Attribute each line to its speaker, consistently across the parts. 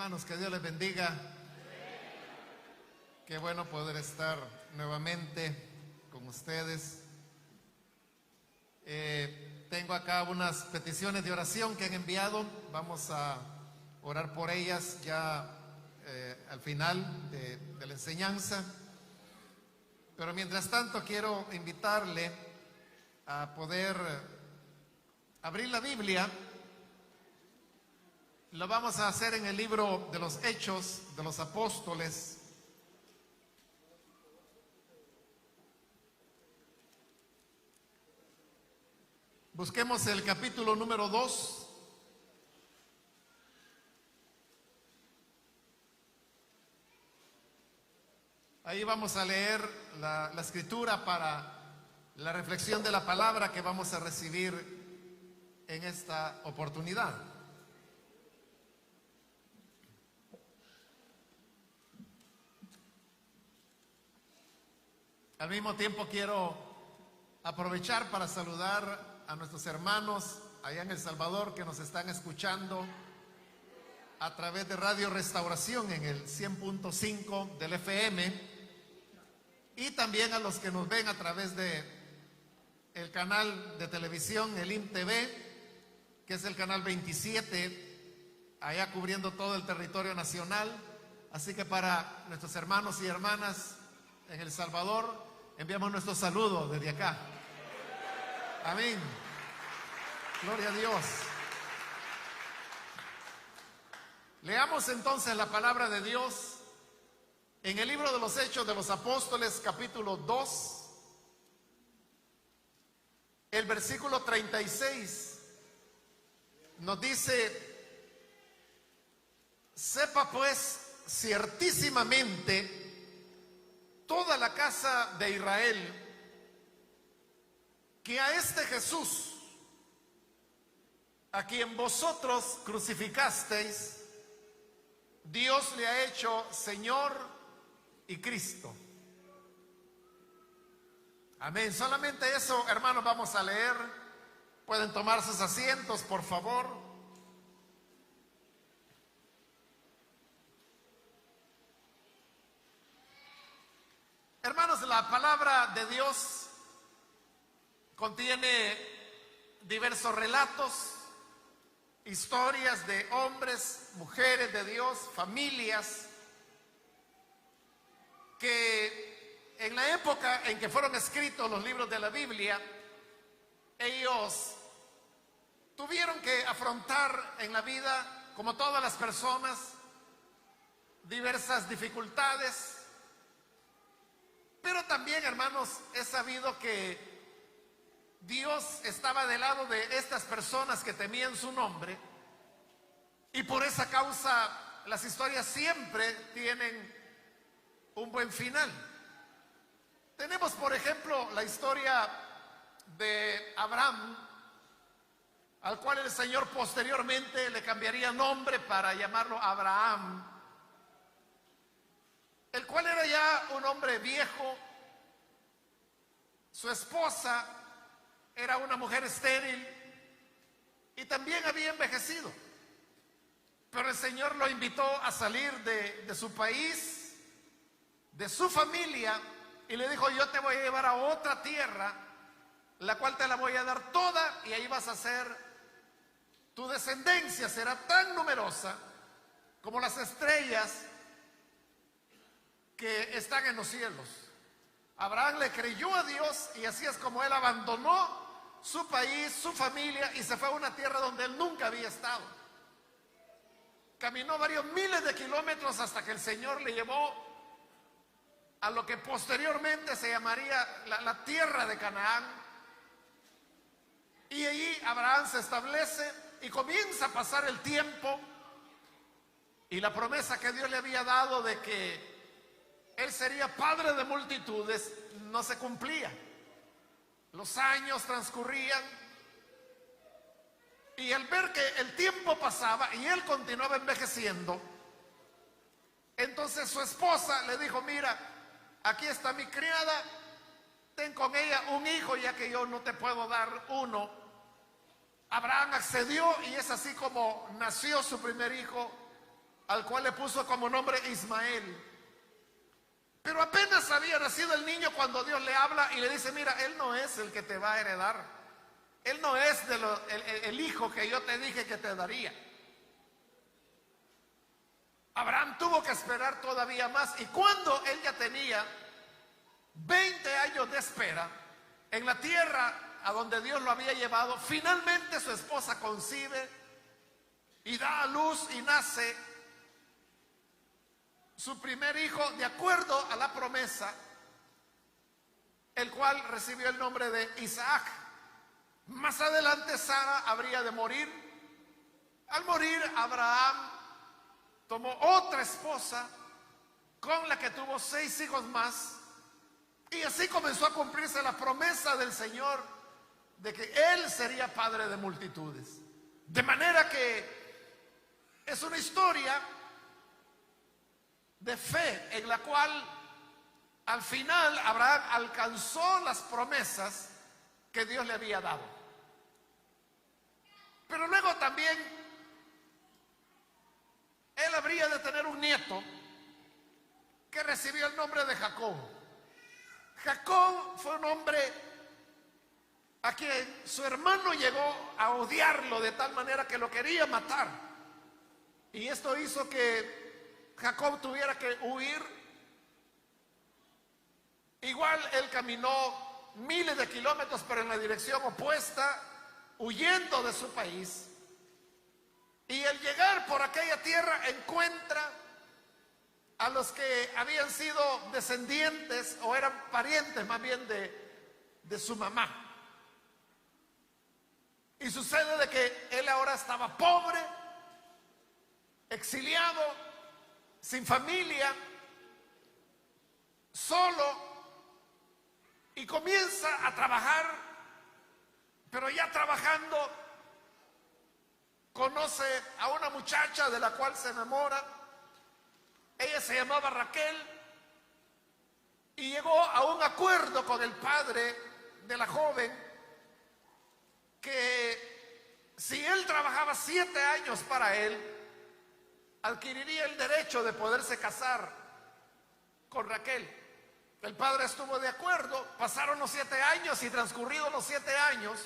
Speaker 1: hermanos, que Dios les bendiga. Qué bueno poder estar nuevamente con ustedes. Tengo acá unas peticiones de oración que han enviado. Vamos a orar por ellas ya al final de la enseñanza. Pero mientras tanto quiero invitarle a poder abrir la Biblia. Lo vamos a hacer en el libro de los Hechos de los Apóstoles. Busquemos el capítulo número 2. Ahí vamos a leer la escritura para la reflexión de la palabra que vamos a recibir en esta oportunidad. Al mismo tiempo quiero aprovechar para saludar a nuestros hermanos allá en El Salvador que nos están escuchando a través de Radio Restauración en el 100.5 del FM, y también a los que nos ven a través de el canal de televisión, el IMTV, que es el canal 27, allá cubriendo todo el territorio nacional. Así que para nuestros hermanos y hermanas en El Salvador, enviamos nuestro saludo desde acá. Amén. Gloria a Dios. Leamos entonces la palabra de Dios en el libro de los Hechos de los Apóstoles, capítulo 2, el versículo 36. Nos dice: sepa pues ciertísimamente toda la casa de Israel que a este Jesús, a quien vosotros crucificasteis, Dios le ha hecho Señor y Cristo. Amén. Solamente eso, hermanos, vamos a leer. Pueden tomar sus asientos, por favor. Hermanos, la palabra de Dios contiene diversos relatos, historias de hombres, mujeres de Dios, familias, que en la época en que fueron escritos los libros de la Biblia, ellos tuvieron que afrontar en la vida, como todas las personas, diversas dificultades. Pero también, hermanos, he sabido que Dios estaba del lado de estas personas que temían su nombre, y por esa causa las historias siempre tienen un buen final. Tenemos, por ejemplo, la historia de Abraham, al cual el Señor posteriormente le cambiaría nombre para llamarlo Abraham, el cual era ya un hombre viejo. Su esposa era una mujer estéril y también había envejecido. Pero el Señor lo invitó a salir de su país, de su familia, y le dijo: yo te voy a llevar a otra tierra, la cual te la voy a dar toda, y ahí vas a ser, tu descendencia será tan numerosa como las estrellas que están en los cielos. Abraham le creyó a Dios, y así es como él abandonó su país, su familia, y se fue a una tierra donde él nunca había estado. Caminó varios miles de kilómetros hasta que el Señor le llevó a lo que posteriormente se llamaría la tierra de Canaán. Y allí Abraham se establece y comienza a pasar el tiempo, y la promesa que Dios le había dado de que él sería padre de multitudes no se cumplía. Los años transcurrían, y al ver que el tiempo pasaba y él continuaba envejeciendo, entonces su esposa le dijo: mira, aquí está mi criada, ten con ella un hijo, ya que yo no te puedo dar uno. Abraham accedió, y es así como nació su primer hijo, al cual le puso como nombre Ismael. Pero apenas había nacido el niño cuando Dios le habla y le dice, mira, él no es el que te va a heredar. Él no es el hijo que yo te dije que te daría. Abraham tuvo que esperar todavía más. Y cuando él ya tenía 20 años de espera, en la tierra a donde Dios lo había llevado, finalmente su esposa concibe y da a luz y nace su primer hijo de acuerdo a la promesa, el cual recibió el nombre de Isaac. Más adelante Sara habría de morir. Al morir, Abraham tomó otra esposa con la que tuvo 6 hijos más, y así comenzó a cumplirse la promesa del Señor de que él sería padre de multitudes. De manera que es una historia de fe en la cual al final Abraham alcanzó las promesas que Dios le había dado. Pero luego también él habría de tener un nieto que recibió el nombre de Jacob. Jacob fue un hombre a quien su hermano llegó a odiarlo de tal manera que lo quería matar. Y esto hizo que Jacob tuviera que huir. Igual él caminó miles de kilómetros, pero en la dirección opuesta, huyendo de su país. Y al llegar por aquella tierra encuentra a los que habían sido descendientes o eran parientes más bien de su mamá. Y sucede de que él ahora estaba pobre, exiliado, sin familia, solo, y comienza a trabajar, pero ya trabajando conoce a una muchacha de la cual se enamora. Ella se llamaba Raquel y llegó a un acuerdo con el padre de la joven que si él trabajaba 7 años para él, adquiriría el derecho de poderse casar con Raquel. El padre estuvo de acuerdo, pasaron los 7 años y transcurridos los 7 años,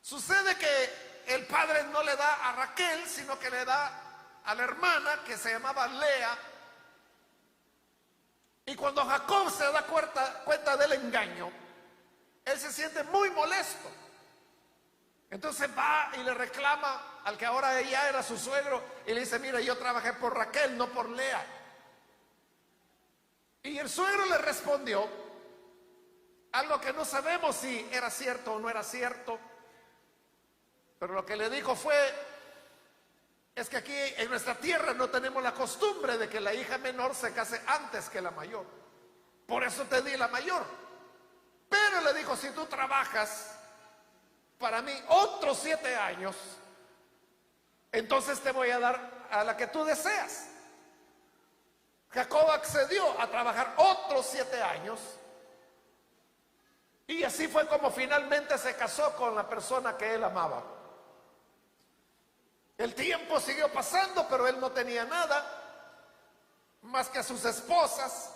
Speaker 1: sucede que el padre no le da a Raquel, sino que le da a la hermana que se llamaba Lea. Y cuando Jacob se da cuenta del engaño, él se siente muy molesto. Entonces va y le reclama al que ahora ella era su suegro y le dice, mira, yo trabajé por Raquel, no por Lea. Y el suegro le respondió algo que no sabemos si era cierto o no era cierto, pero lo que le dijo fue, es que aquí en nuestra tierra no tenemos la costumbre de que la hija menor se case antes que la mayor. Por eso te di la mayor. Pero le dijo, si tú trabajas para mí otros 7 años, entonces te voy a dar a la que tú deseas. Jacob accedió a trabajar otros 7 años y así fue como finalmente se casó con la persona que él amaba. El tiempo siguió pasando, pero él no tenía nada más que a sus esposas,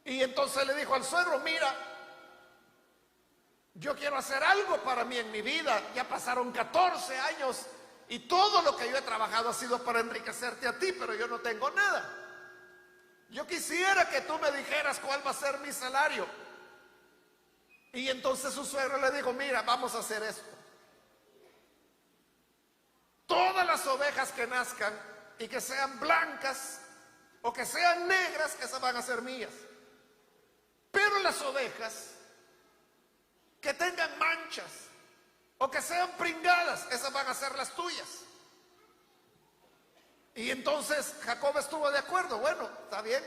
Speaker 1: y entonces le dijo al suegro, mira, yo quiero hacer algo para mí en mi vida. Ya pasaron 14 años y todo lo que yo he trabajado ha sido para enriquecerte a ti, pero yo no tengo nada. Yo quisiera que tú me dijeras cuál va a ser mi salario. Y entonces su suegro le dijo, mira, vamos a hacer esto. Todas las ovejas que nazcan y que sean blancas o que sean negras, esas van a ser mías. Pero las ovejas que tengan manchas o que sean pringadas, esas van a ser las tuyas. Y entonces Jacob estuvo de acuerdo, bueno, está bien.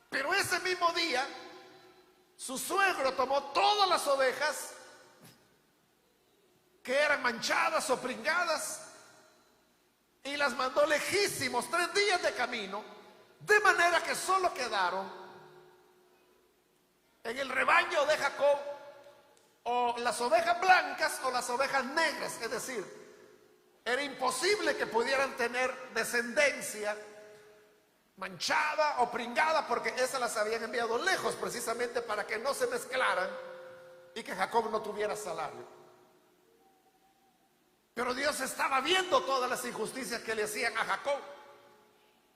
Speaker 1: Pero ese mismo día, su suegro tomó todas las ovejas que eran manchadas o pringadas y las mandó lejísimos, 3 días de camino, de manera que solo quedaron en el rebaño de Jacob o las ovejas blancas o las ovejas negras, es decir, era imposible que pudieran tener descendencia manchada o pringada, porque esas las habían enviado lejos precisamente para que no se mezclaran y que Jacob no tuviera salario. Pero Dios estaba viendo todas las injusticias que le hacían a Jacob,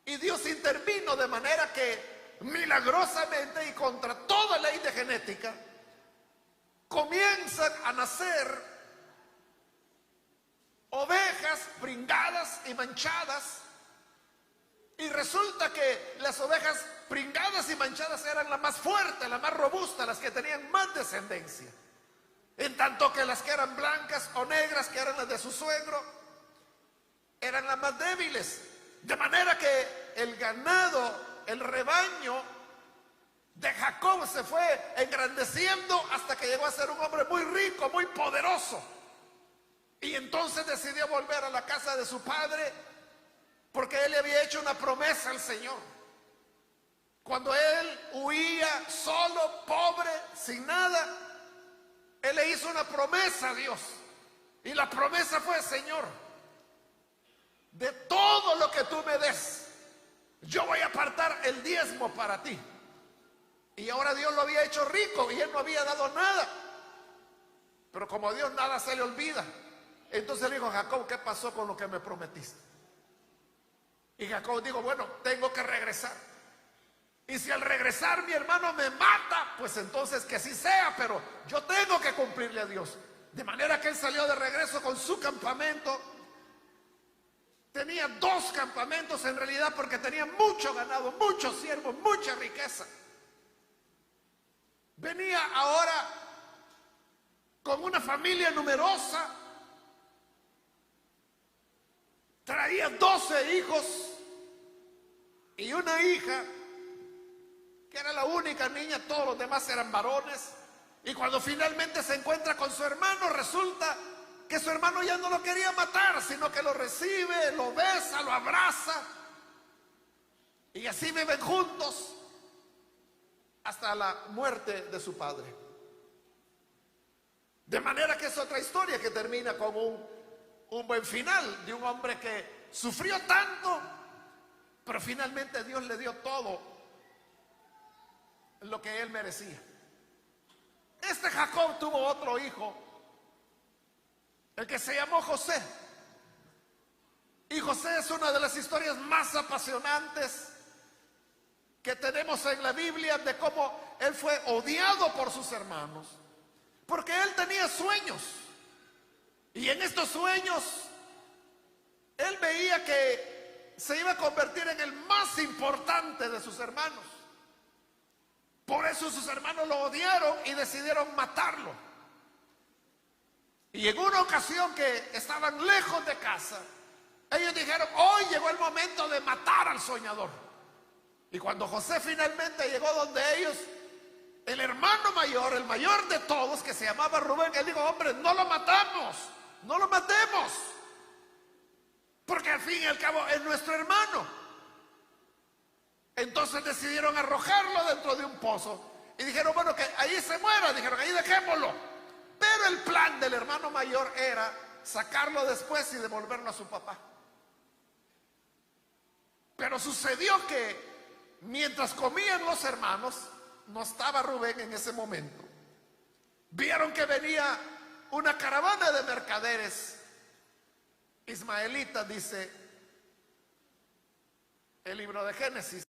Speaker 1: y Dios intervino de manera que milagrosamente y contra toda ley de genética comienzan a nacer ovejas pringadas y manchadas. Y resulta que las ovejas pringadas y manchadas eran las más fuertes, las más robustas, las que tenían más descendencia. En tanto que las que eran blancas o negras, que eran las de su suegro, eran las más débiles. De manera que el ganado, el rebaño de Jacob se fue engrandeciendo hasta que llegó a ser un hombre muy rico, muy poderoso. Y entonces decidió volver a la casa de su padre, porque él le había hecho una promesa al Señor. Cuando él huía solo, pobre, sin nada, él le hizo una promesa a Dios. Y la promesa fue: Señor, de todo lo que tú me des, yo voy a apartar el diezmo para ti. Y ahora Dios lo había hecho rico y él no había dado nada. Pero como a Dios nada se le olvida, entonces le dijo: Jacob, ¿qué pasó con lo que me prometiste? Y Jacob dijo: bueno, tengo que regresar. Y si al regresar mi hermano me mata, pues entonces que así sea, pero yo tengo que cumplirle a Dios. De manera que él salió de regreso con su campamento. Tenía 2 campamentos en realidad, porque tenía mucho ganado, muchos siervos, mucha riqueza. Venía ahora con una familia numerosa. Traía 12 hijos y una hija, que era la única niña, todos los demás eran varones. Y cuando finalmente se encuentra con su hermano, resulta que su hermano ya no lo quería matar, sino que lo recibe, lo besa, lo abraza, y así viven juntos hasta la muerte de su padre. De manera que es otra historia que termina con un buen final, de un hombre que sufrió tanto, pero finalmente Dios le dio todo lo que él merecía. Este Jacob tuvo otro hijo, el que se llamó José. Y José es una de las historias más apasionantes que tenemos en la Biblia, de cómo él fue odiado por sus hermanos, porque él tenía sueños. Y en estos sueños él veía que se iba a convertir en el más importante de sus hermanos. Por eso sus hermanos lo odiaron y decidieron matarlo. Y en una ocasión que estaban lejos de casa, ellos dijeron: hoy llegó el momento de matar al soñador. Y cuando José finalmente llegó donde ellos, el hermano mayor, el mayor de todos, que se llamaba Rubén, él dijo: hombre, no lo matamos, no lo matemos, porque al fin y al cabo es nuestro hermano. Entonces decidieron arrojarlo dentro de un pozo y dijeron: bueno, que ahí se muera. Dijeron: ahí dejémoslo. Pero el plan del hermano mayor era sacarlo después y devolverlo a su papá. Pero sucedió que mientras comían los hermanos, no estaba Rubén en ese momento. Vieron que venía una caravana de mercaderes ismaelitas, dice el libro de Génesis.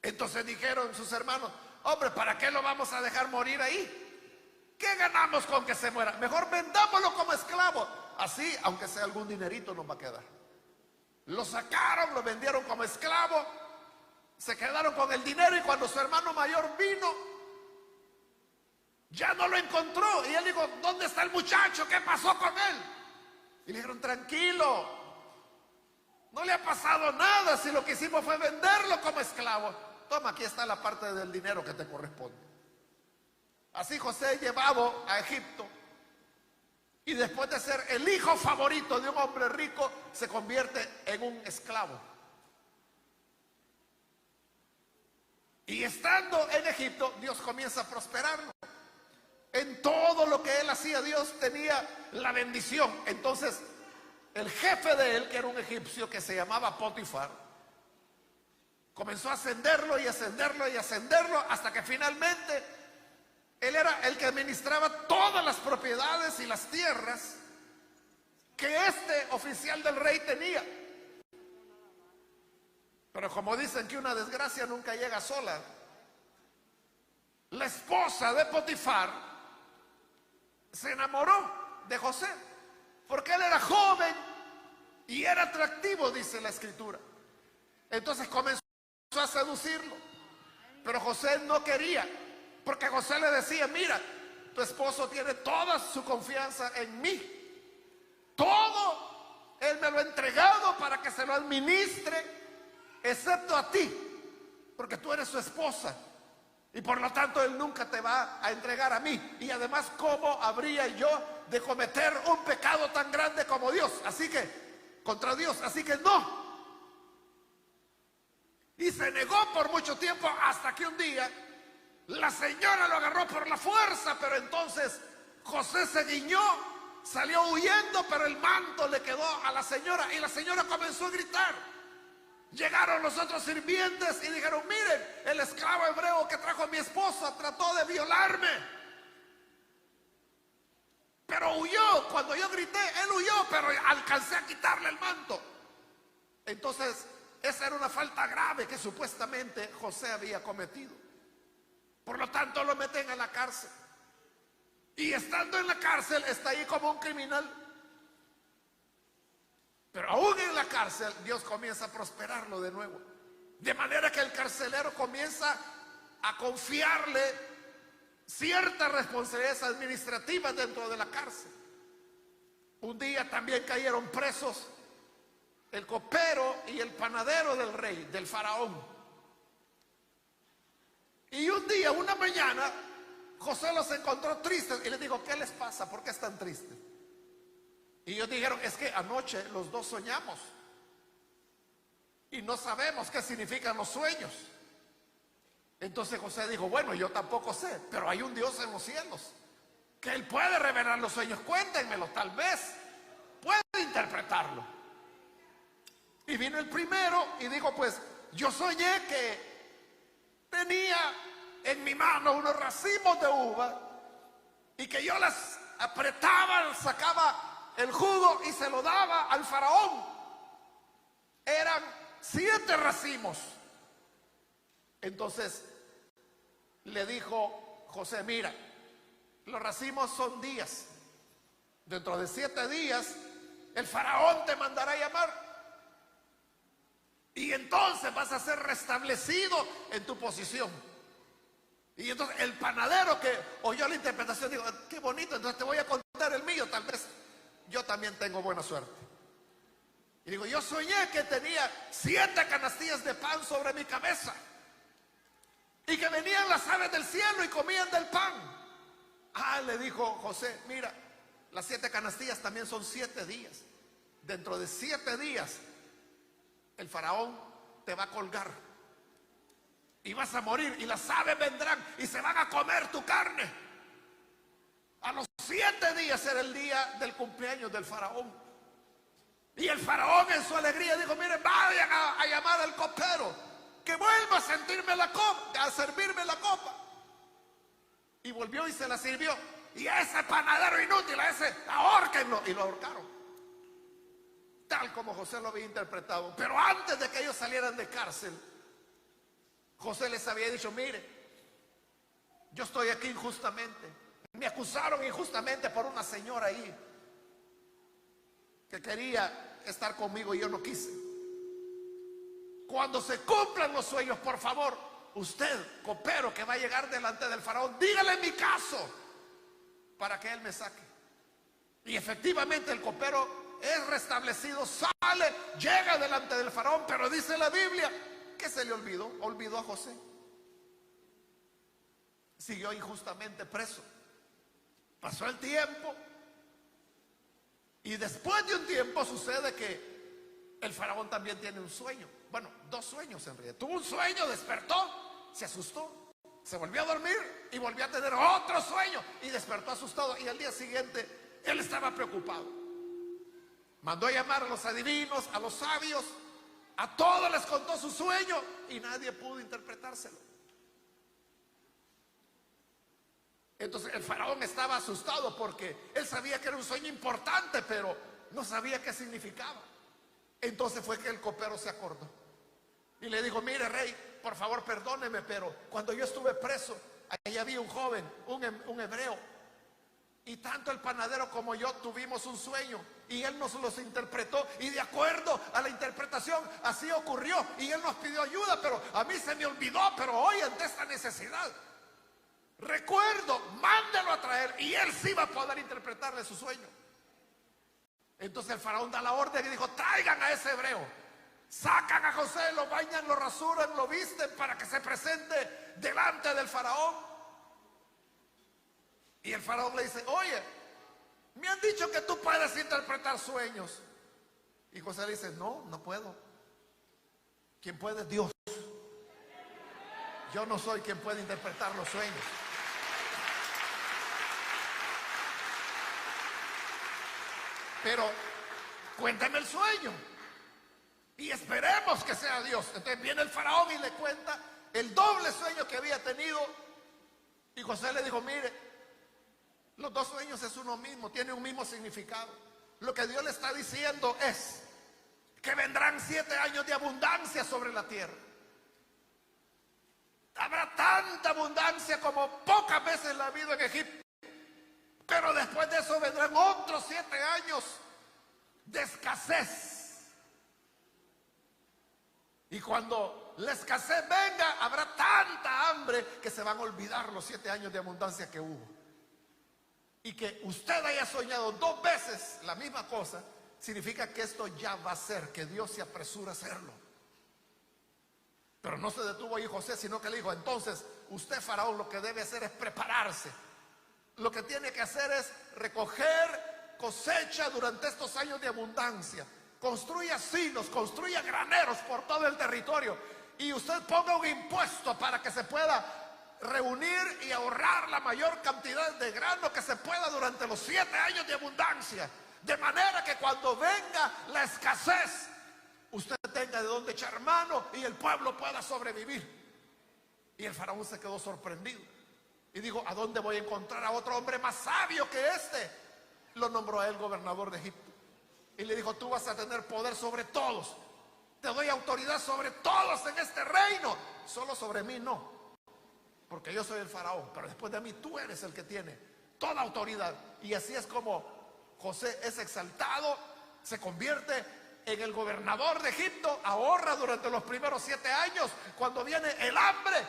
Speaker 1: Entonces dijeron sus hermanos: hombre, ¿para qué lo vamos a dejar morir ahí? ¿Qué ganamos con que se muera? Mejor vendámoslo como esclavo. Así, aunque sea algún dinerito, nos va a quedar. Lo sacaron, lo vendieron como esclavo, se quedaron con el dinero, y cuando su hermano mayor vino, ya no lo encontró. Y él dijo: ¿dónde está el muchacho? ¿Qué pasó con él? Y le dijeron: tranquilo, no le ha pasado nada, si lo que hicimos fue venderlo como esclavo. Toma, aquí está la parte del dinero que te corresponde. Así José es llevado a Egipto, y después de ser el hijo favorito de un hombre rico, se convierte en un esclavo. Y estando en Egipto, Dios comienza a prosperarlo. En todo lo que él hacía, Dios tenía la bendición. Entonces el jefe de él, que era un egipcio que se llamaba Potifar, comenzó a ascenderlo y ascenderlo y ascenderlo hasta que finalmente él era el que administraba todas las propiedades y las tierras que este oficial del rey tenía. Pero como dicen que una desgracia nunca llega sola, la esposa de Potifar se enamoró de José, porque él era joven y era atractivo, dice la escritura. Entonces comenzó a seducirlo, pero José no quería, porque José le decía: mira, tu esposo tiene toda su confianza en mí, todo él me lo ha entregado para que se lo administre, excepto a ti, porque tú eres su esposa, y por lo tanto él nunca te va a entregar a mí. Y además, ¿cómo habría yo de cometer un pecado tan grande como Dios? Así que, contra Dios, así que no. Y se negó por mucho tiempo, hasta que un día la señora lo agarró por la fuerza. Pero entonces José se guiñó, salió huyendo, pero el manto le quedó a la señora, y la señora comenzó a gritar. Llegaron los otros sirvientes y dijeron: miren, el esclavo hebreo que trajo a mi esposa trató de violarme, pero huyó. Cuando yo grité, él huyó, pero alcancé a quitarle el manto. Entonces, esa era una falta grave que supuestamente José había cometido. Por lo tanto, lo meten a la cárcel. Y estando en la cárcel, está ahí como un criminal. Pero aún en la cárcel, Dios comienza a prosperarlo de nuevo. De manera que el carcelero comienza a confiarle ciertas responsabilidades administrativas dentro de la cárcel. Un día también cayeron presos el copero y el panadero del rey, del faraón. Y un día, una mañana, José los encontró tristes y les dijo: ¿qué les pasa? ¿Por qué están tristes? Y ellos dijeron: es que anoche los dos soñamos y no sabemos qué significan los sueños. Entonces José dijo: bueno, yo tampoco sé, pero hay un Dios en los cielos que Él puede revelar los sueños. Cuéntenmelo, tal vez puede interpretarlo. Y vino el primero y dijo: pues yo soñé que tenía en mi mano unos racimos de uva y que yo las apretaba, sacaba el jugo y se lo daba al faraón. Eran 7 racimos. Entonces le dijo José: mira, los racimos son días. Dentro de 7 días el faraón te mandará a llamar, y entonces vas a ser restablecido en tu posición. Y entonces el panadero, que oyó la interpretación, dijo: qué bonito, entonces te voy a contar el mío, tal vez yo también tengo buena suerte. Y digo: yo soñé que tenía 7 canastillas de pan sobre mi cabeza, y que venían las aves del cielo y comían del pan. Ah, le dijo José: mira, las 7 canastillas también son 7 días. Dentro de 7 días el faraón te va a colgar y vas a morir, y las aves vendrán y se van a comer tu carne. A los 7 días era el día del cumpleaños del faraón. Y el faraón, en su alegría, dijo: miren, vayan a llamar al copero que vuelva a servirme la copa. Y volvió y se la sirvió. Y a ese panadero inútil, a ese, ahórquenlo. Y lo ahorcaron, tal como José lo había interpretado. Pero antes de que ellos salieran de cárcel, José les había dicho: mire, yo estoy aquí injustamente. Me acusaron injustamente por una señora ahí que quería estar conmigo y yo no quise. Cuando se cumplan los sueños, por favor, usted, copero, que va a llegar delante del faraón, dígale mi caso para que él me saque. Y efectivamente el copero es restablecido, sale, llega delante del faraón, pero dice la Biblia que se le olvidó a José. Siguió injustamente preso. Pasó el tiempo, y después de un tiempo sucede que el faraón también tiene un sueño. Bueno, 2 sueños en realidad. Tuvo un sueño, despertó, se asustó, se volvió a dormir y volvió a tener otro sueño y despertó asustado. Y al día siguiente él estaba preocupado. Mandó a llamar a los adivinos, a los sabios, a todos les contó su sueño y nadie pudo interpretárselo. Entonces el faraón estaba asustado porque él sabía que era un sueño importante, pero no sabía qué significaba. Entonces fue que el copero se acordó y le dijo: mire, rey, por favor perdóneme, pero cuando yo estuve preso, ahí había un joven, un hebreo, y tanto el panadero como yo tuvimos un sueño y él nos los interpretó, y de acuerdo a la interpretación así ocurrió, y él nos pidió ayuda, pero a mí se me olvidó. Pero hoy, ante esta necesidad, recuerdo, mándelo a traer y él sí va a poder interpretarle su sueño. Entonces el faraón da la orden y dijo: traigan a ese hebreo. Sacan a José, lo bañan, lo rasuran, lo visten para que se presente delante del faraón. Y el faraón le dice: oye, me han dicho que tú puedes interpretar sueños. Y José le dice: no, no puedo. ¿Quién puede? Dios. Yo no soy quien puede interpretar los sueños. Pero cuéntame el sueño y esperemos que sea Dios. Entonces viene el faraón y le cuenta el doble sueño que había tenido. Y José le dijo: mire, los dos sueños es uno mismo, tiene un mismo significado. Lo que Dios le está diciendo es que vendrán 7 años de abundancia sobre la tierra. Habrá tanta abundancia como pocas veces la ha habido en Egipto. Pero después de eso vendrán otros 7 años de escasez. Y cuando la escasez venga, habrá tanta hambre que se van a olvidar los 7 años de abundancia que hubo. Y que usted haya soñado 2 veces la misma cosa, significa que esto ya va a ser, que Dios se apresura a hacerlo. Pero no se detuvo ahí José, sino que le dijo: entonces usted, faraón, lo que debe hacer es prepararse. Lo que tiene que hacer es recoger cosecha durante estos años de abundancia. Construya silos, construya graneros por todo el territorio. Y usted ponga un impuesto para que se pueda reunir y ahorrar la mayor cantidad de grano que se pueda durante los 7 años de abundancia. De manera que cuando venga la escasez, usted tenga de dónde echar mano y el pueblo pueda sobrevivir. Y el faraón se quedó sorprendido y dijo: ¿a dónde voy a encontrar a otro hombre más sabio que este? Lo nombró a él gobernador de Egipto y le dijo: tú vas a tener poder sobre todos, te doy autoridad sobre todos en este reino, solo sobre mí no, porque yo soy el faraón, pero después de mí tú eres el que tiene toda autoridad. Y así es como José es exaltado, se convierte en el gobernador de Egipto, ahorra durante los primeros 7 años. Cuando viene el hambre,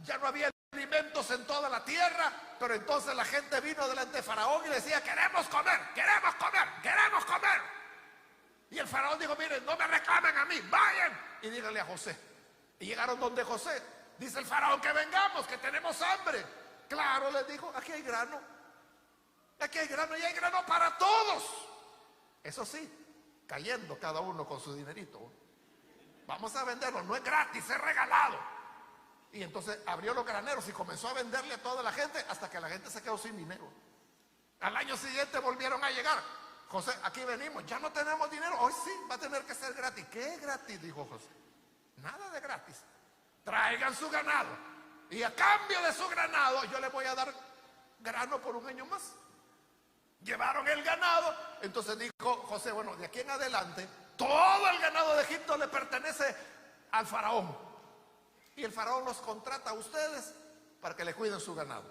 Speaker 1: ya no había alimentos en toda la tierra, pero entonces la gente vino delante de Faraón y le decía: queremos comer, queremos comer, queremos comer. Y el Faraón dijo: miren, no me reclamen a mí, vayan y díganle a José. Y llegaron donde José. Dice el Faraón: que vengamos, que tenemos hambre. Claro, les dijo: aquí hay grano, aquí hay grano y hay grano para todos. Eso sí, cayendo cada uno con su dinerito. Vamos a venderlo, no es gratis, es regalado. Y entonces abrió los graneros y comenzó a venderle a toda la gente hasta que la gente se quedó sin dinero. Al año siguiente volvieron a llegar: José, aquí venimos, ya no tenemos dinero, hoy sí va a tener que ser gratis. ¿Qué es gratis?, dijo José. Nada de gratis. Traigan su ganado y a cambio de su ganado yo les voy a dar grano por 1 año más. Llevaron el ganado. Entonces dijo José: bueno, de aquí en adelante todo el ganado de Egipto le pertenece al faraón. Y el faraón los contrata a ustedes para que le cuiden su ganado.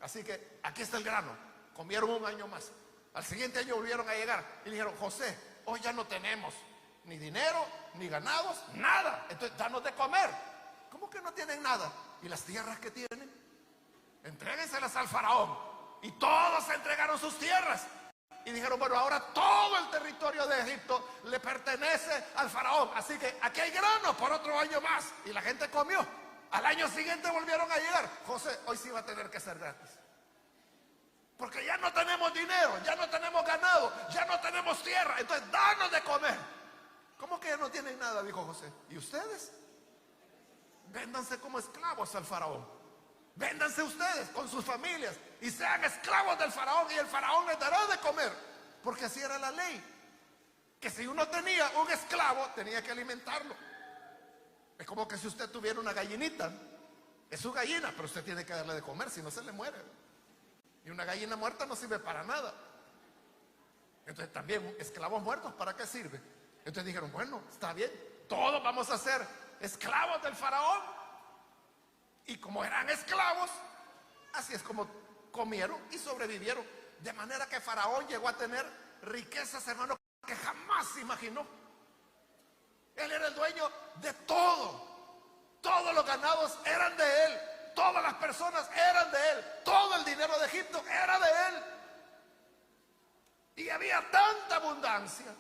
Speaker 1: Así que aquí está el grano. Comieron 1 año más. Al siguiente año volvieron a llegar y dijeron: José, hoy ya no tenemos ni dinero, ni ganados, nada. Entonces danos de comer. ¿Cómo que no tienen nada? ¿Y las tierras que tienen? Entréguenselas al faraón. Y todos se entregaron sus tierras. Y dijeron: bueno, ahora todo el territorio de Egipto le pertenece al faraón. Así que aquí hay grano por otro año más. Y la gente comió. Al año siguiente volvieron a llegar. José, hoy sí va a tener que ser gratis. Porque ya no tenemos dinero, ya no tenemos ganado, ya no tenemos tierra. Entonces danos de comer. ¿Cómo que ya no tienen nada?, dijo José. ¿Y ustedes? Véndanse como esclavos al faraón. Véndanse ustedes con sus familias y sean esclavos del faraón y el faraón les dará de comer. Porque así era la ley. que si uno tenía un esclavo, tenía que alimentarlo. Es como que si usted tuviera una gallinita, es su gallina, pero usted tiene que darle de comer, si no se le muere. Y una gallina muerta no sirve para nada. Entonces también, esclavos muertos, ¿para qué sirve? Entonces dijeron, bueno, está bien, todos vamos a ser esclavos del faraón. Y como eran esclavos, así es como comieron y sobrevivieron. De manera que Faraón llegó a tener riquezas, hermano, que jamás se imaginó. Él era el dueño de todo. Todos los ganados eran de él. Todas las personas eran de él. Todo el dinero de Egipto era de él. Y había tanta abundancia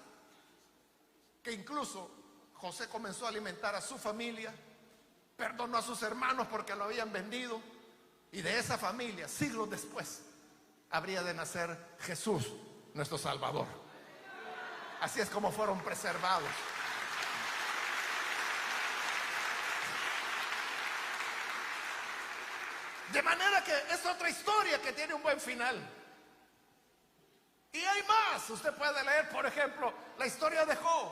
Speaker 1: que incluso José comenzó a alimentar a su familia, perdonó a sus hermanos porque lo habían vendido, y de esa familia, siglos después, habría de nacer Jesús, nuestro Salvador. Así es como fueron preservados. De manera que es otra historia que tiene un buen final. Y hay más. Usted puede leer, por ejemplo, la historia de Job,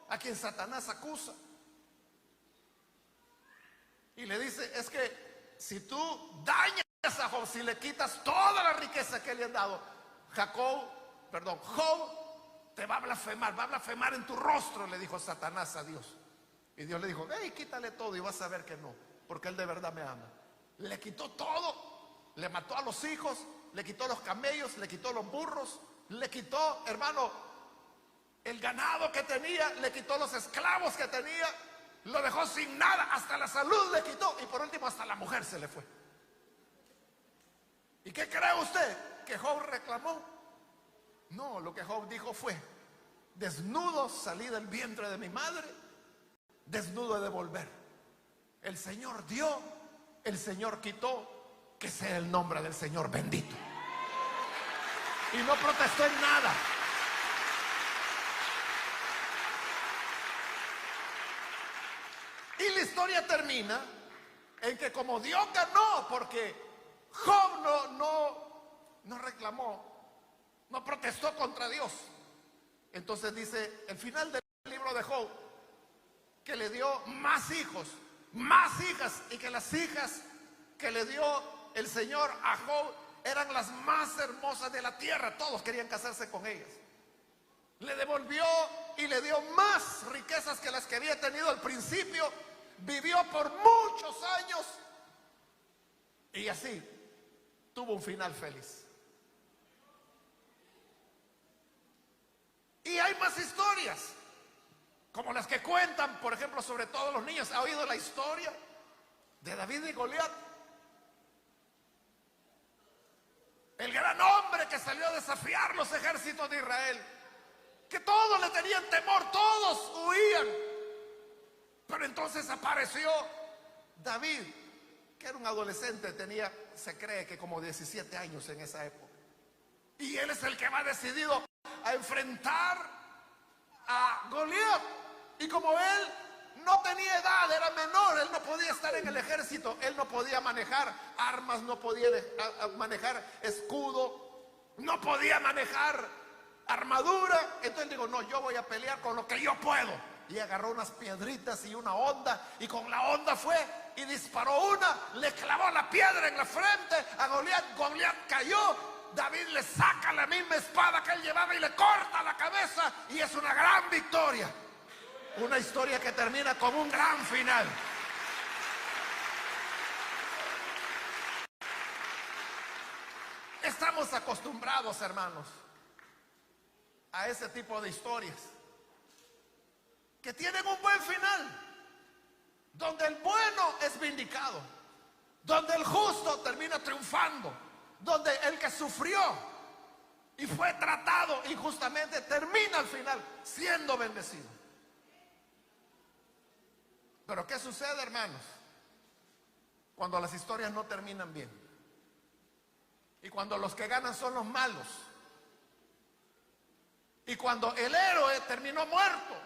Speaker 1: a quien Satanás acusa. Y le dice, es que si tú dañas a Job, si le quitas toda la riqueza que le han dado, Job te va a blasfemar en tu rostro, le dijo Satanás a Dios. Y Dios le dijo, hey, quítale todo y vas a ver que no, porque él de verdad me ama. Le quitó todo, le mató a los hijos, le quitó los camellos, le quitó los burros, le quitó, hermano, el ganado que tenía, le quitó los esclavos que tenía, lo dejó sin nada, hasta la salud le quitó, y por último hasta la mujer se le fue. ¿Y qué cree usted? ¿Que Job reclamó? No, lo que Job dijo fue, desnudo salí del vientre de mi madre, desnudo he de volver. El Señor dio, el Señor quitó, que sea el nombre del Señor bendito. Y no protestó en nada. Y la historia termina en que como Dios ganó, porque Job no reclamó, no protestó contra Dios. Entonces dice el final del libro de Job que le dio más hijos, más hijas, y que las hijas que le dio el Señor a Job eran las más hermosas de la tierra. Todos querían casarse con ellas. Le devolvió y le dio más riquezas que las que había tenido al principio. Vivió por muchos años y así tuvo un final feliz. Y hay más historias, como las que cuentan, por ejemplo, sobre todo los niños. ¿Ha oído la historia de David y Goliat? El gran hombre que salió a desafiar los ejércitos de Israel, que todos le tenían temor, todos huían. Pero entonces apareció David, que era un adolescente, tenía, se cree que como 17 años en esa época. Y él es el que va decidido a enfrentar a Goliat. Y como él no tenía edad, era menor, él no podía estar en el ejército, él no podía manejar armas, no podía manejar escudo, no podía manejar armadura. Entonces digo, no, yo voy a pelear con lo que yo puedo. Y agarró unas piedritas y una honda, y con la honda fue y disparó una, le clavó la piedra en la frente a Goliat. Goliat cayó, David le saca la misma espada que él llevaba y le corta la cabeza, y es una gran victoria. Una historia que termina con un gran final. Estamos acostumbrados, hermanos, a ese tipo de historias que tienen un buen final, donde el bueno es vindicado, donde el justo termina triunfando, donde el que sufrió y fue tratado injustamente termina al final siendo bendecido. Pero ¿qué sucede, hermanos, cuando las historias no terminan bien? Y cuando los que ganan son los malos. Y cuando el héroe terminó muerto.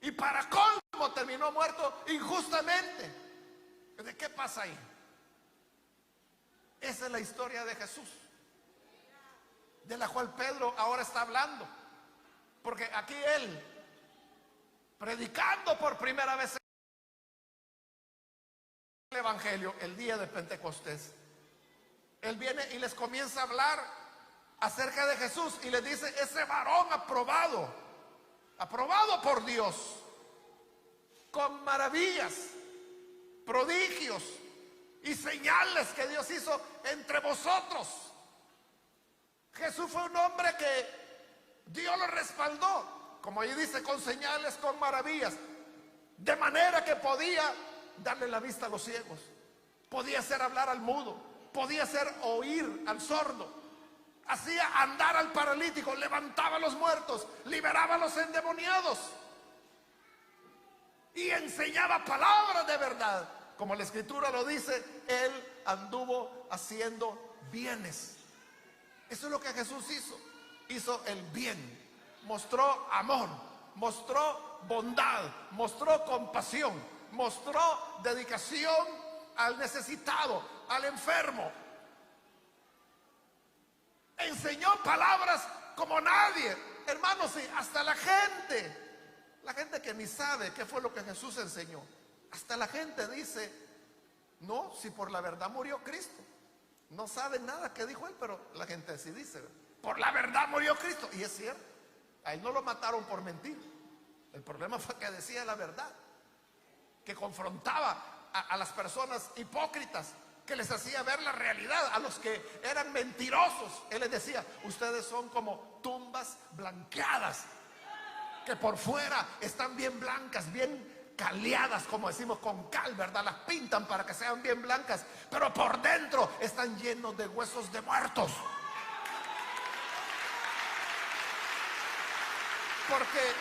Speaker 1: Y para colmo terminó muerto injustamente. ¿De qué pasa ahí? Esa es la historia de Jesús, de la cual Pedro ahora está hablando. Porque aquí él, predicando por primera vez el Evangelio el día de Pentecostés, él viene y les comienza a hablar acerca de Jesús y les dice: ese varón aprobado por Dios, con maravillas, prodigios y señales que Dios hizo entre vosotros. Jesús fue un hombre que Dios lo respaldó, como ahí dice, con señales, con maravillas, de manera que podía darle la vista a los ciegos, podía hacer hablar al mudo, podía hacer oír al sordo, hacía andar al paralítico, levantaba a los muertos, liberaba a los endemoniados y enseñaba palabras de verdad. Como la Escritura lo dice, él anduvo haciendo bienes. Eso es lo que Jesús hizo. Hizo el bien, mostró amor, mostró bondad, mostró compasión, mostró dedicación al necesitado, al enfermo. Enseñó palabras como nadie. Hermanos, sí, hasta la gente que ni sabe qué fue lo que Jesús enseñó, hasta la gente dice: no, si por la verdad murió Cristo. No saben nada que dijo él, pero la gente sí dice: por la verdad murió Cristo. Y es cierto, a él no lo mataron por mentir. El problema fue que decía la verdad, que confrontaba a las personas hipócritas, que les hacía ver la realidad. A los que eran mentirosos, él les decía: ustedes son como tumbas blanqueadas, que por fuera están bien blancas, bien caleadas, como decimos, con cal, ¿verdad? Las pintan para que sean bien blancas, pero por dentro están llenos de huesos de muertos. Porque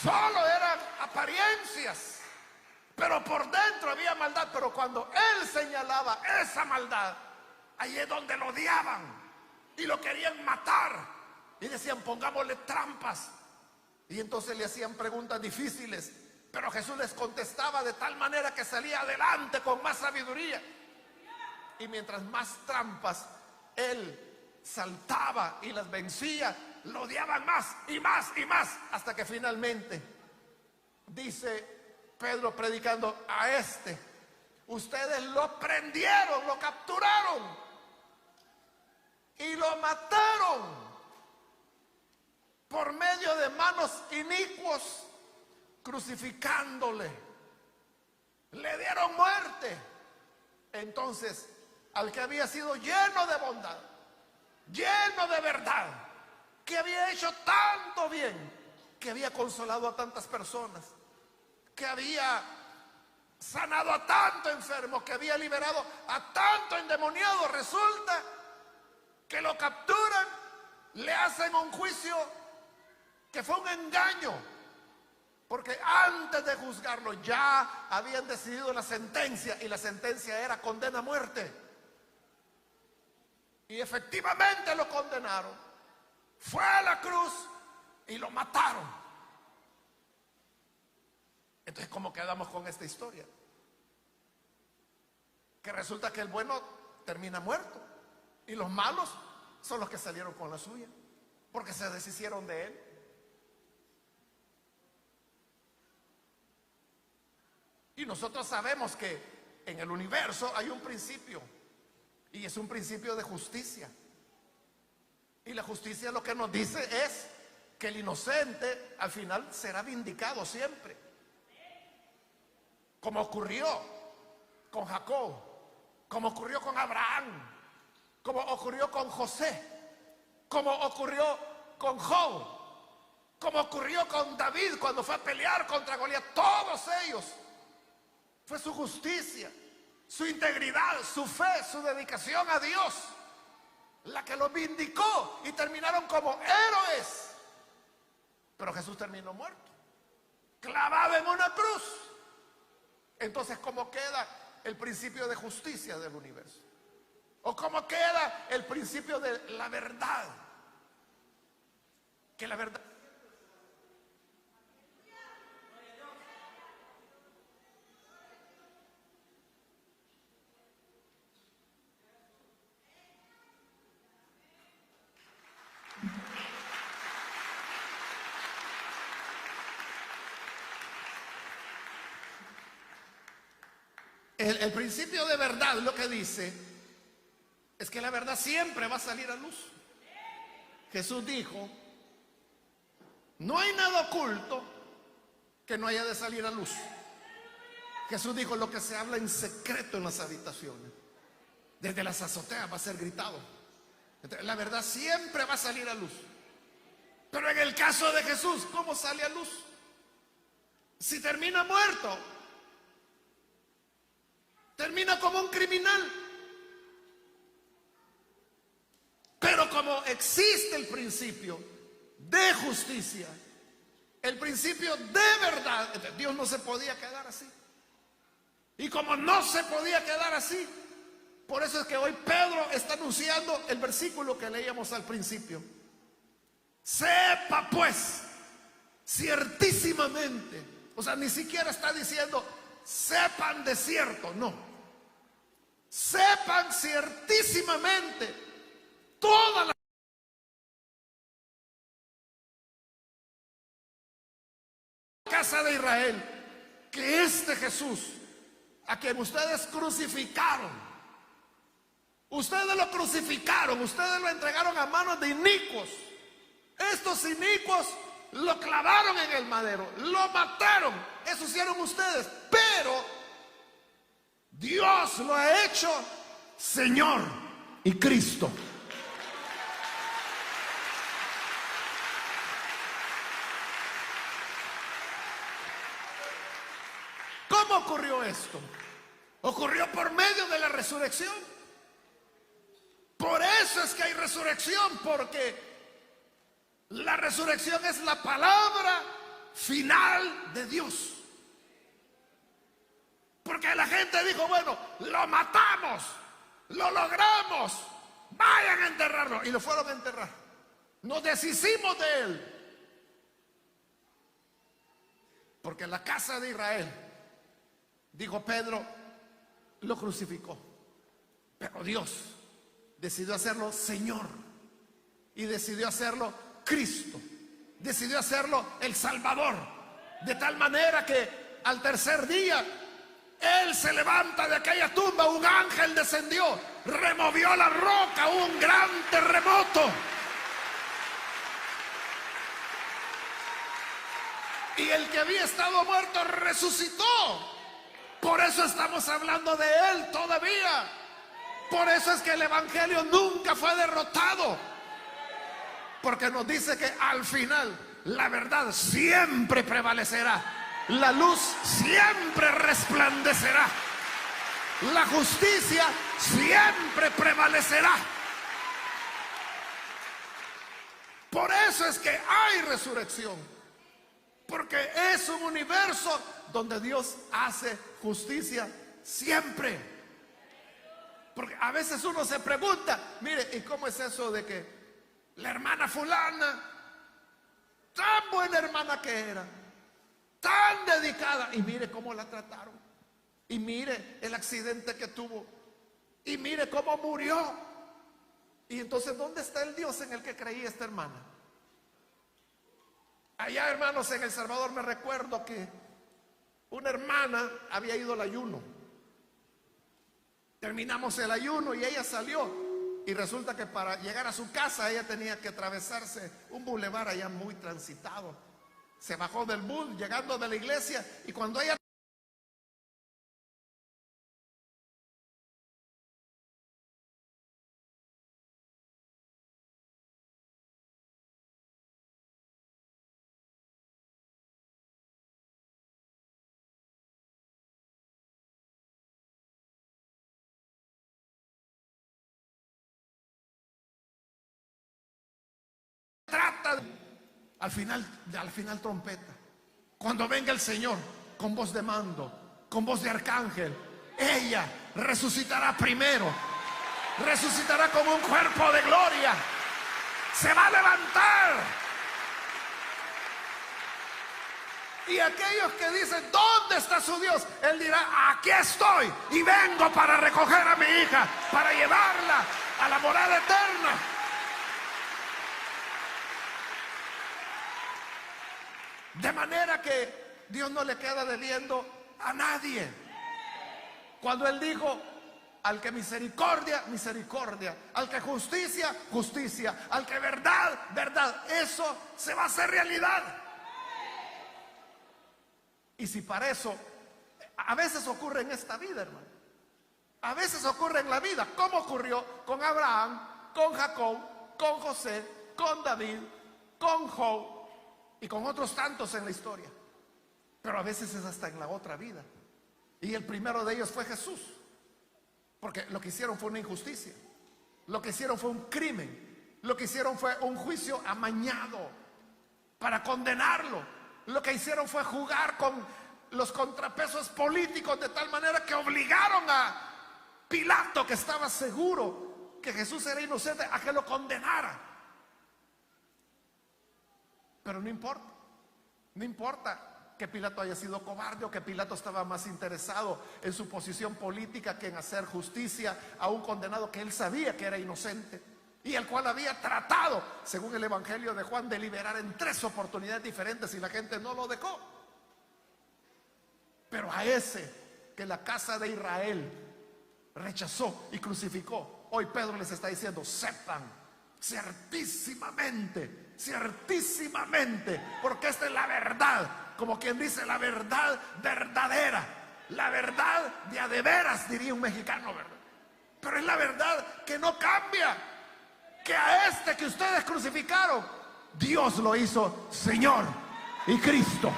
Speaker 1: solo eran apariencias, pero por dentro había maldad. Pero cuando él señalaba esa maldad, ahí es donde lo odiaban y lo querían matar y decían: pongámosle trampas. Y entonces le hacían preguntas difíciles, pero Jesús les contestaba de tal manera que salía adelante con más sabiduría. Y mientras más trampas él saltaba y las vencía, lo odiaban más y más y más, hasta que finalmente dice Pedro predicando: a este ustedes lo prendieron, lo capturaron y lo mataron por medio de manos inicuos, crucificándole. Le dieron muerte. Entonces, al que había sido lleno de bondad, lleno de verdad, que había hecho tanto bien, que había consolado a tantas personas, que había sanado a tanto enfermo, que había liberado a tanto endemoniado, resulta que lo capturan, le hacen un juicio que fue un engaño, porque antes de juzgarlo ya habían decidido la sentencia, y la sentencia era condena a muerte. Y efectivamente lo condenaron, fue a la cruz y lo mataron. Entonces, ¿cómo quedamos con esta historia? Que resulta que el bueno termina muerto y los malos son los que salieron con la suya, porque se deshicieron de él. Y nosotros sabemos que en el universo hay un principio, y es un principio de justicia. Y la justicia lo que nos dice es que el inocente al final será vindicado siempre, como ocurrió con Jacob, como ocurrió con Abraham, como ocurrió con José, como ocurrió con Job, como ocurrió con David cuando fue a pelear contra Goliat. Todos ellos, fue su justicia, su integridad, su fe, su dedicación a Dios la que los vindicó y terminaron como héroes. Pero Jesús terminó muerto, clavado en una cruz. Entonces, ¿cómo queda el principio de justicia del universo? ¿O cómo queda el principio de la verdad? Que la verdad El principio de verdad lo que dice es que la verdad siempre va a salir a luz. Jesús dijo, no hay nada oculto que no haya de salir a luz. Jesús dijo, lo que se habla en secreto en las habitaciones, desde las azoteas va a ser gritado. Entonces, la verdad siempre va a salir a luz. Pero en el caso de Jesús, ¿cómo sale a luz? Si termina muerto, termina como un criminal. Pero como existe el principio de justicia, el principio de verdad, Dios no se podía quedar así. Y como no se podía quedar así, por eso es que hoy Pedro está anunciando el versículo que leíamos al principio. Sepa pues, ciertísimamente, o sea, ni siquiera está diciendo sepan de cierto, no. Sepan ciertísimamente toda la casa de Israel, que este Jesús, a quien ustedes crucificaron, ustedes lo crucificaron, ustedes lo entregaron a manos de inicuos. Estos inicuos lo clavaron en el madero, lo mataron, eso hicieron ustedes, pero Dios lo ha hecho Señor y Cristo. ¿Cómo ocurrió esto? Ocurrió por medio de la resurrección. Por eso es que hay resurrección, porque la resurrección es la palabra final de Dios. Porque la gente dijo, bueno, lo matamos, lo logramos, vayan a enterrarlo. Y lo fueron a enterrar. Nos deshicimos de él. Porque la casa de Israel, dijo Pedro, lo crucificó. Pero Dios decidió hacerlo Señor. Y decidió hacerlo Cristo. Decidió hacerlo el Salvador. De tal manera que al tercer día Él se levanta de aquella tumba. Un ángel descendió, removió la roca, un gran terremoto. Y el que había estado muerto resucitó. Por eso estamos hablando de Él todavía. Por eso es que el Evangelio nunca fue derrotado. Porque nos dice que al final la verdad siempre prevalecerá. La luz siempre resplandecerá. La justicia siempre prevalecerá. Por eso es que hay resurrección. Porque es un universo donde Dios hace justicia siempre. Porque a veces uno se pregunta, mire, ¿y cómo es eso de que la hermana fulana, tan buena hermana que era, tan dedicada, y mire cómo la trataron, y mire el accidente que tuvo, y mire cómo murió? Y entonces, ¿dónde está el Dios en el que creía esta hermana? Allá, hermanos, en El Salvador me recuerdo que una hermana había ido al ayuno. Terminamos el ayuno y ella salió. Y resulta que para llegar a su casa ella tenía que atravesarse un bulevar allá muy transitado. Se bajó del bus llegando de la iglesia y cuando ella trata, al final trompeta. Cuando venga el Señor con voz de mando, con voz de arcángel, ella resucitará primero. Resucitará como un cuerpo de gloria. Se va a levantar. Y aquellos que dicen, ¿dónde está su Dios? Él dirá, aquí estoy y vengo para recoger a mi hija, para llevarla a la morada eterna. De manera que Dios no le queda debiendo a nadie. Cuando él dijo: al que misericordia, misericordia; al que justicia, justicia; al que verdad, verdad. Eso se va a hacer realidad. Y si para eso, a veces ocurre en esta vida, hermano, a veces ocurre en la vida, como ocurrió con Abraham, con Jacob, con José, con David, con Job y con otros tantos en la historia. Pero a veces es hasta en la otra vida. Y el primero de ellos fue Jesús, porque lo que hicieron fue una injusticia, lo que hicieron fue un crimen, lo que hicieron fue un juicio amañado para condenarlo. Lo que hicieron fue jugar con los contrapesos políticos de tal manera que obligaron a Pilato, que estaba seguro que Jesús era inocente, a que lo condenara. Pero no importa, no importa que Pilato haya sido cobarde, o que Pilato estaba más interesado en su posición política que en hacer justicia a un condenado que él sabía que era inocente y el cual había tratado, según el Evangelio de Juan, de liberar en 3 oportunidades diferentes, y la gente no lo dejó. Pero a ese que la casa de Israel rechazó y crucificó, hoy Pedro les está diciendo: sepan ciertísimamente, ciertísimamente, porque esta es la verdad, como quien dice, la verdad verdadera, la verdad de a de veras, diría un mexicano, ¿verdad? Pero es la verdad que no cambia, que a este que ustedes crucificaron, Dios lo hizo Señor y Cristo.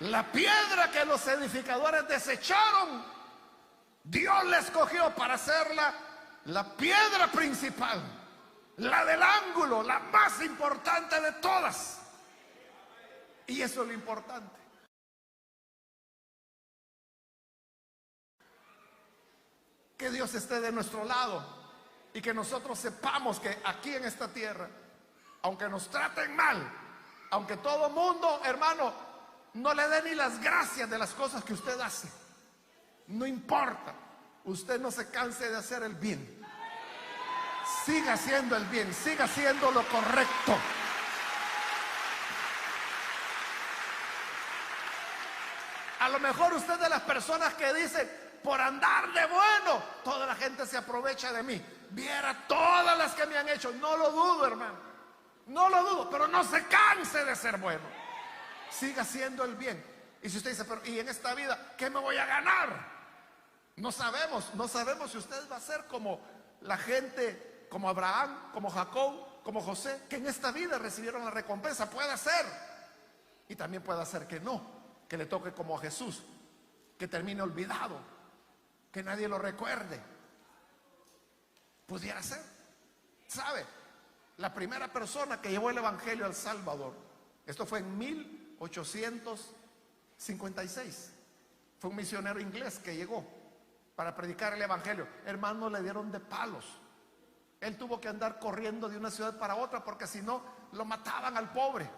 Speaker 1: La piedra que los edificadores desecharon, Dios la escogió para hacerla la piedra principal, la del ángulo, la más importante de todas. Y eso es lo importante. Que Dios esté de nuestro lado y que nosotros sepamos que aquí en esta tierra, aunque nos traten mal, aunque todo mundo, hermano, no le dé ni las gracias de las cosas que usted hace, no importa, usted no se canse de hacer el bien. Siga haciendo el bien, siga haciendo lo correcto. A lo mejor usted es de las personas que dicen: por andar de bueno, toda la gente se aprovecha de mí. Viera todas las que me han hecho. No lo dudo, hermano, no lo dudo, pero no se canse de ser bueno. Siga haciendo el bien. Y si usted dice: pero ¿y en esta vida qué me voy a ganar? No sabemos, no sabemos si usted va a ser como la gente, como Abraham, como Jacob, como José, que en esta vida recibieron la recompensa. Puede ser, y también puede ser que no, que le toque como a Jesús, que termine olvidado, que nadie lo recuerde. Pudiera ser. ¿Sabe? La primera persona que llevó el evangelio al Salvador, esto fue en 1856, fue un misionero inglés que llegó para predicar el evangelio. Hermanos, le dieron de palos. Él tuvo que andar corriendo de una ciudad para otra, porque si no lo mataban al pobre.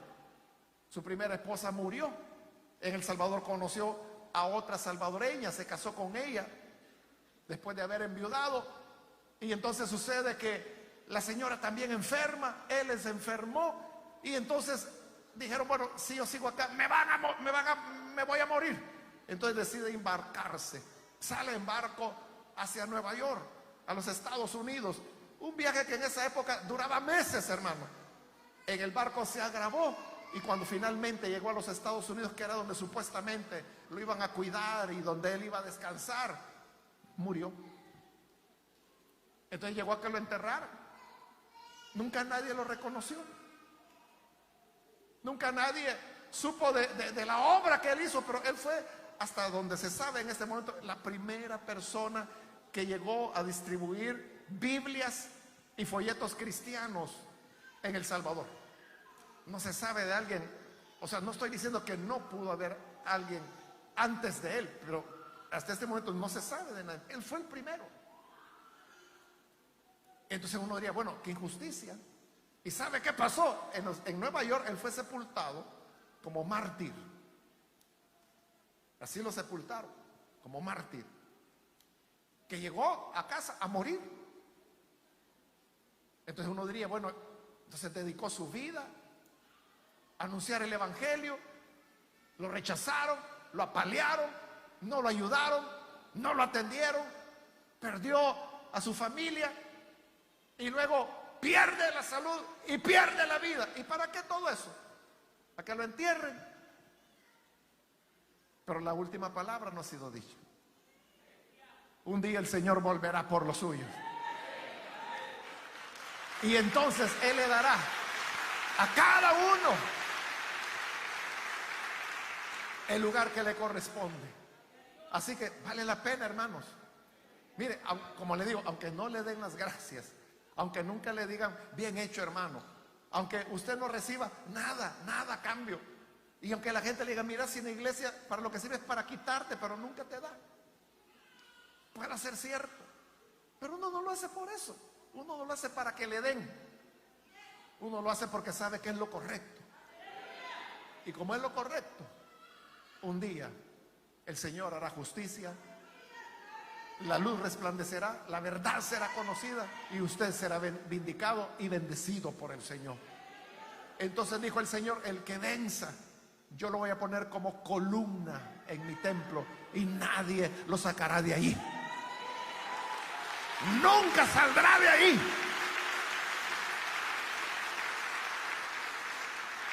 Speaker 1: Su primera esposa murió. En El Salvador conoció a otra salvadoreña, se casó con ella después de haber enviudado, y entonces sucede que la señora también enferma, él se enfermó, y entonces dijeron: bueno, si yo sigo acá me voy a morir. Entonces decide embarcarse, sale en barco hacia Nueva York, a los Estados Unidos, un viaje que en esa época duraba meses, hermano. En el barco se agravó, y cuando finalmente llegó a los Estados Unidos, que era donde supuestamente lo iban a cuidar y donde él iba a descansar, murió. Entonces llegó a que lo enterraran. Nunca nadie lo reconoció. Nunca nadie supo de la obra que él hizo, pero él fue, hasta donde se sabe en este momento, la primera persona que llegó a distribuir Biblias y folletos cristianos en El Salvador. No se sabe de alguien, o sea, no estoy diciendo que no pudo haber alguien antes de él, pero hasta este momento no se sabe de nadie. Él fue el primero. Entonces uno diría: bueno, qué injusticia. ¿Y sabe qué pasó? En Nueva York él fue sepultado como mártir. Así lo sepultaron, como mártir, que llegó a casa a morir. Entonces uno diría: bueno, entonces dedicó su vida anunciar el evangelio, lo rechazaron, lo apalearon, no lo ayudaron, no lo atendieron, perdió a su familia y luego pierde la salud y pierde la vida. ¿Y para qué todo eso? ¿Para que lo entierren? Pero la última palabra no ha sido dicha. Un día el Señor volverá por los suyos. Y entonces Él le dará a cada uno el lugar que le corresponde. Así que vale la pena, hermanos. Mire, como le digo, aunque no le den las gracias, aunque nunca le digan bien hecho, hermano, aunque usted no reciba nada a cambio, y aunque la gente le diga, mira, si en la iglesia para lo que sirve es para quitarte, pero nunca te da, puede ser cierto, pero uno no lo hace por eso. Uno no lo hace para que le den. Uno lo hace porque sabe que es lo correcto. Y como es lo correcto, un día el Señor hará justicia, la luz resplandecerá, la verdad será conocida y usted será vindicado y bendecido por el Señor. Entonces dijo el Señor, el que venza, yo lo voy a poner como columna en mi templo y nadie lo sacará de ahí. Nunca saldrá de ahí.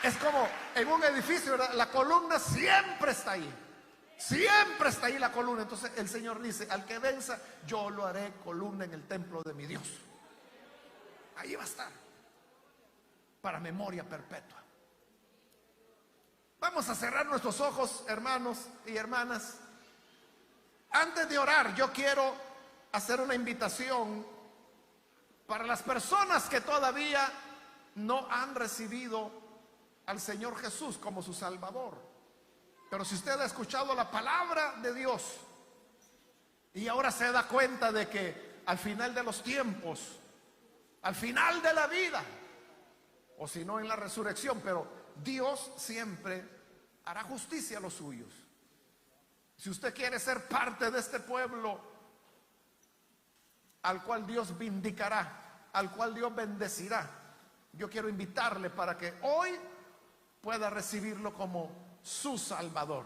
Speaker 1: Es como en un edificio, ¿verdad? La columna siempre está ahí. Siempre está ahí la columna. Entonces el Señor dice, al que venza, yo lo haré columna en el templo de mi Dios. Ahí va a estar, para memoria perpetua. Vamos a cerrar nuestros ojos, hermanos y hermanas. Antes de orar, yo quiero hacer una invitación para las personas que todavía no han recibido al Señor Jesús como su Salvador. Pero si usted ha escuchado la palabra de Dios y ahora se da cuenta de que al final de los tiempos, al final de la vida, o si no en la resurrección, pero Dios siempre hará justicia a los suyos. Si usted quiere ser parte de este pueblo al cual Dios vindicará, al cual Dios bendecirá, yo quiero invitarle para que hoy pueda recibirlo como su Salvador.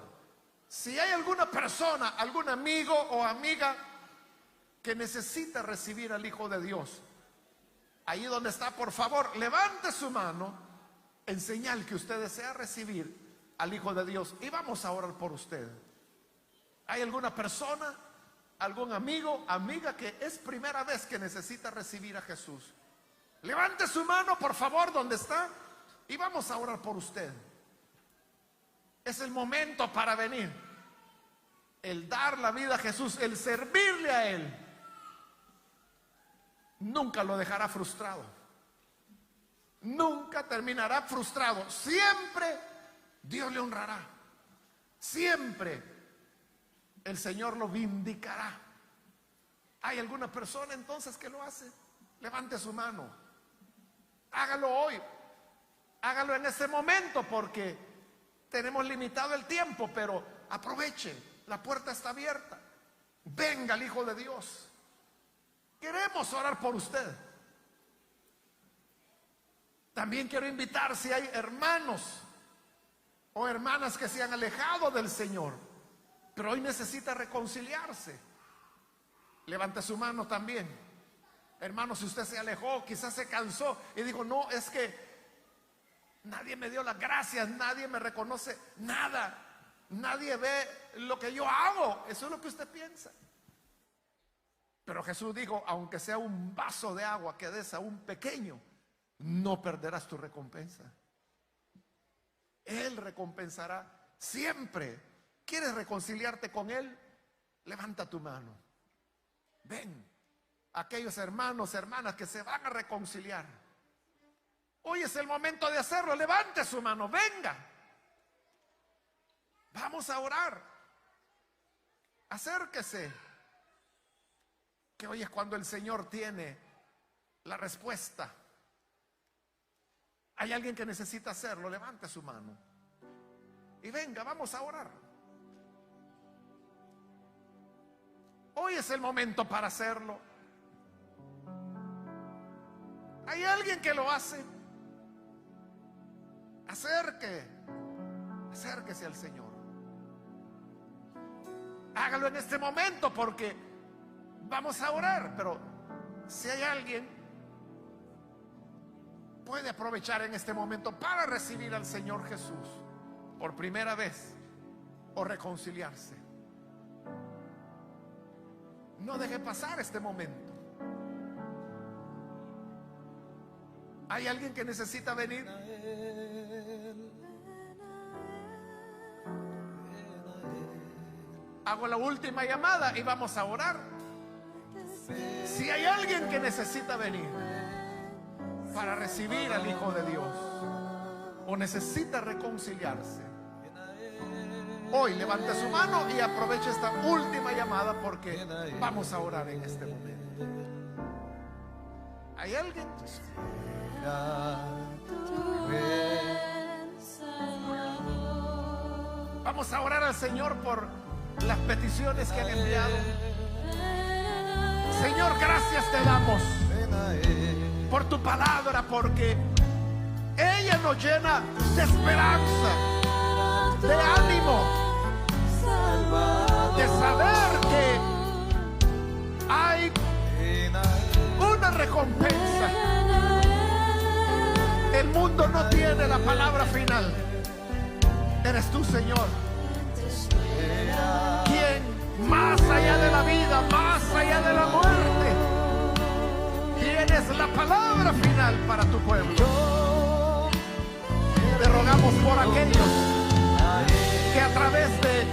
Speaker 1: Si hay alguna persona, algún amigo o amiga que necesita recibir al Hijo de Dios, ahí donde está, por favor, levante su mano en señal que usted desea recibir al Hijo de Dios y vamos a orar por usted. ¿Hay alguna persona, algún amigo, amiga que es primera vez que necesita recibir a Jesús? Levante su mano, por favor, donde está y vamos a orar por usted. Es el momento para venir. El dar la vida a Jesús, el servirle a Él, nunca lo dejará frustrado. Nunca terminará frustrado. Siempre Dios le honrará. Siempre el Señor lo vindicará. ¿Hay alguna persona entonces que lo hace? Levante su mano. Hágalo hoy. Hágalo en ese momento porque tenemos limitado el tiempo, pero aproveche. La puerta está abierta. Venga el Hijo de Dios. Queremos orar por usted. También quiero invitar si hay hermanos o hermanas que se han alejado del Señor, pero hoy necesita reconciliarse. Levante su mano también. Hermano, si usted se alejó, quizás se cansó y dijo, no, es que nadie me dio las gracias, nadie me reconoce nada, nadie ve lo que yo hago. Eso es lo que usted piensa. Pero Jesús dijo, aunque sea un vaso de agua que des a un pequeño, no perderás tu recompensa. Él recompensará siempre. ¿Quieres reconciliarte con Él? Levanta tu mano. Ven, aquellos hermanos, hermanas que se van a reconciliar. Hoy es el momento de hacerlo. Levante su mano, venga. Vamos a orar. Acérquese. Que hoy es cuando el Señor tiene la respuesta. ¿Hay alguien que necesita hacerlo? Levante su mano. Y venga, vamos a orar. Hoy es el momento para hacerlo. ¿Hay alguien que lo hace? Acérquese al Señor. Hágalo en este momento, porque vamos a orar. Pero si hay alguien, puede aprovechar en este momento para recibir al Señor Jesús por primera vez o reconciliarse. No deje pasar este momento. ¿Hay alguien que necesita venir? Hago la última llamada y vamos a orar. Si hay alguien que necesita venir para recibir al Hijo de Dios o necesita reconciliarse, hoy levante su mano y aproveche esta última llamada, porque vamos a orar en este momento. ¿Hay alguien? Vamos a orar al Señor por las peticiones que han enviado. Señor, gracias te damos por tu palabra, porque ella nos llena de esperanza, de ánimo, de saber que hay una recompensa. El mundo no tiene la palabra final. Eres tú, Señor, quien más allá de la vida, más allá de la muerte, tienes la palabra final para tu pueblo. Te rogamos por aquellos que a través de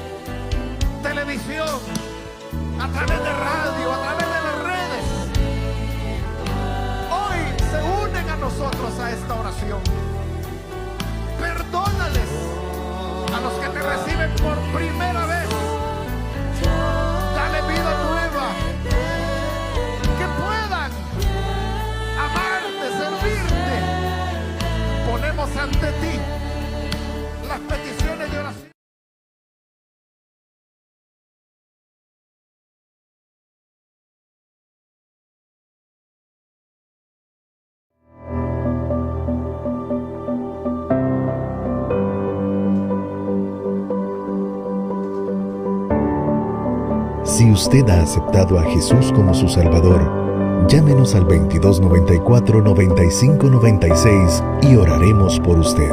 Speaker 1: televisión, a través de radio, a través de las redes, hoy se unen a nosotros a esta oración. Perdónales a los que te reciben por primera vez. Dale vida nueva, que puedan amarte, servirte. Ponemos ante ti las peticiones de oración.
Speaker 2: Si usted ha aceptado a Jesús como su Salvador, llámenos al 2294-9596 y oraremos por usted.